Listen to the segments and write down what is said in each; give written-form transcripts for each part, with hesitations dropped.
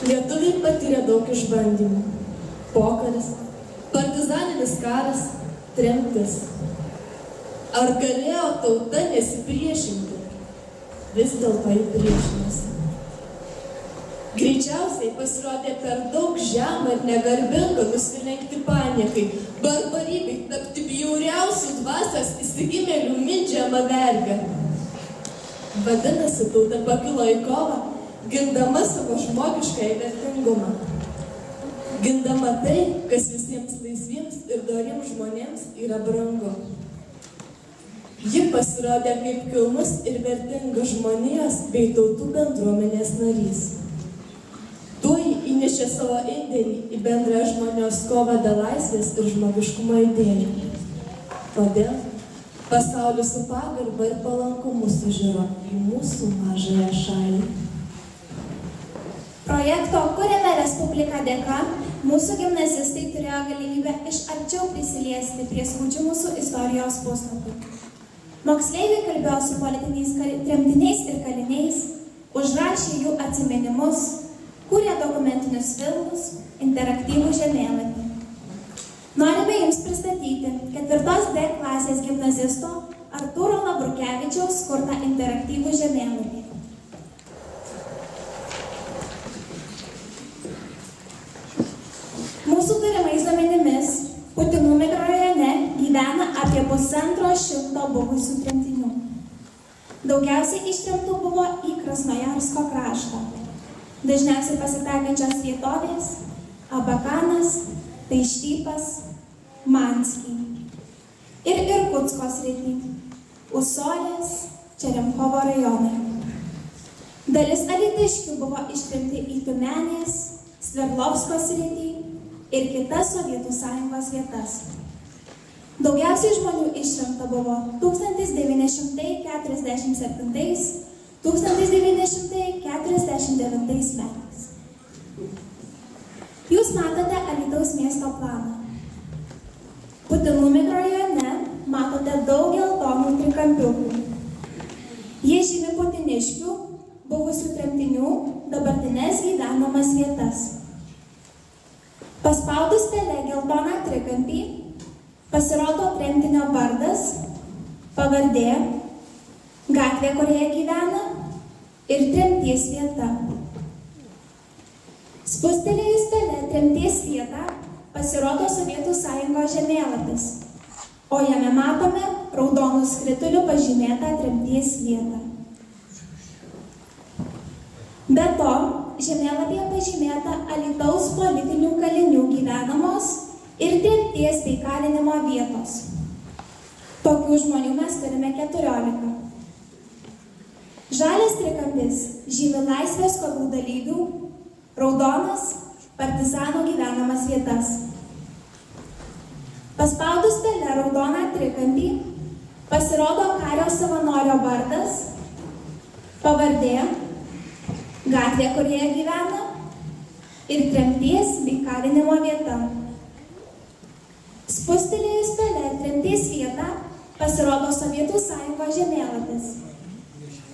Lietuviai patyrė daug išbandymų. Pokaris, partizaninis karas, tremtis. Ar galėjo tauta nesipriešinti? Vis dėlto ji priešinosi. Greičiausiai pasirodė per daug žemą ir negarbinga nusilenkti paniekai, barbarybei tapti bjauriausių dvasios įsigimėlių mindžiamą vergą. Vadinasi, tauta pakilo į kovą, gindama savo žmogiškąjį vertingumą. Gindama tai, kas visiems laisviems ir doriems žmonėms yra brangu. Ji pasirodė kaip kilnus ir vertingas žmonijos bei tautų bendruomenės narys. Tuo ji įnešė savo indėlį į bendrą žmonijos kovą dėl laisvės ir žmogiškumo idėjų. Todėl pasaulis su pagarba ir palankumu sužiūro į mūsų mažąją šalį. Projekto Kuriame Respubliką dėka mūsų gimnazistai turėjo galimybę iš arčiau prisiliesti prie skaudžių mūsų istorijos puslapių. Moksleiviai kalbėjo su politiniais tremtiniais ir kaliniais, užrašė jų atsiminimus, kūrė dokumentinius filmus, interaktyvų žemėlapį. Norime jums pristatyti 4 D klasės gimnazisto Artūro Labrukevičiaus kurtą interaktyvų žemėlapį. Mūsų turimais duomenimis Putinų mikrorajone gyvena apie 150 buvusių tremtinių. Daugiausiai ištremtų buvo į Krasnojarsko kraštą. Dažniausiai pasitaikančios vietovės – Abakanas, Taištypas, Manskiai. Ir Irkutsko srity – Usolės, Čeremchovo rajonai. Dalis alytiškių buvo ištremti į Tiumenės, Sverdlovsko srity ir kitas Sovietų Sąjungos vietas. Daugiausiai žmonių ištremta buvo 1947–1949 metais. Jūs matote Alytaus miesto planą. Putinų mikrorajone matote daug geltonų trikampiukų. Jie žymi putiniškių, buvusių tremtinių, dabartinės gyvenamas vietas. Paspaudus pele geltoną trikampį pasirodo tremtinio vardas, pavardė, gatvė, kurioje gyvena ir tremties vieta. Spustelėjus pele tremties vietą pasirodo Sovietų Sąjungos žemėlapis, o jame matome raudonų skritulių pažymėtą tremties vietą. Be to, žemėlapyje pažymėta Alytaus politinių kalinių gyvenamos ir tremties bei kalinimo vietos. Tokių žmonių mes turime 14. Žalias trikampis žymi laisvės kovų dalyvių, raudonas partizanų gyvenamas vietas. Paspaudus pele raudoną trikampį pasirodo kario savanorio vardas, pavardė, gatvė, kurioje gyvena ir tremties bei kalinimo vieta. Spustelėjus pele tremties vietą pasirodo Sovietų Sąjungos žemėlapis,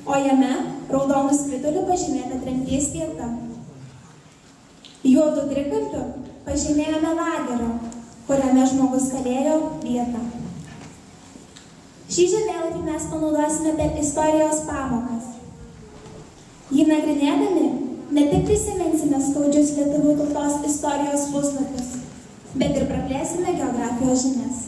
o jame raudonų skritulių pažymėta tremties vieta. Juodu trikampiu pažymėjome lagerio, kuriame žmogus kalėjo vietą. Šį žemėlapį mes panaudosime per istorijos pamokas. Jį nagrinėdami ne tik prisiminsime skaudžius lietuvių tautos istorijos puslapius, bet ir praplėsime geografijos žinias.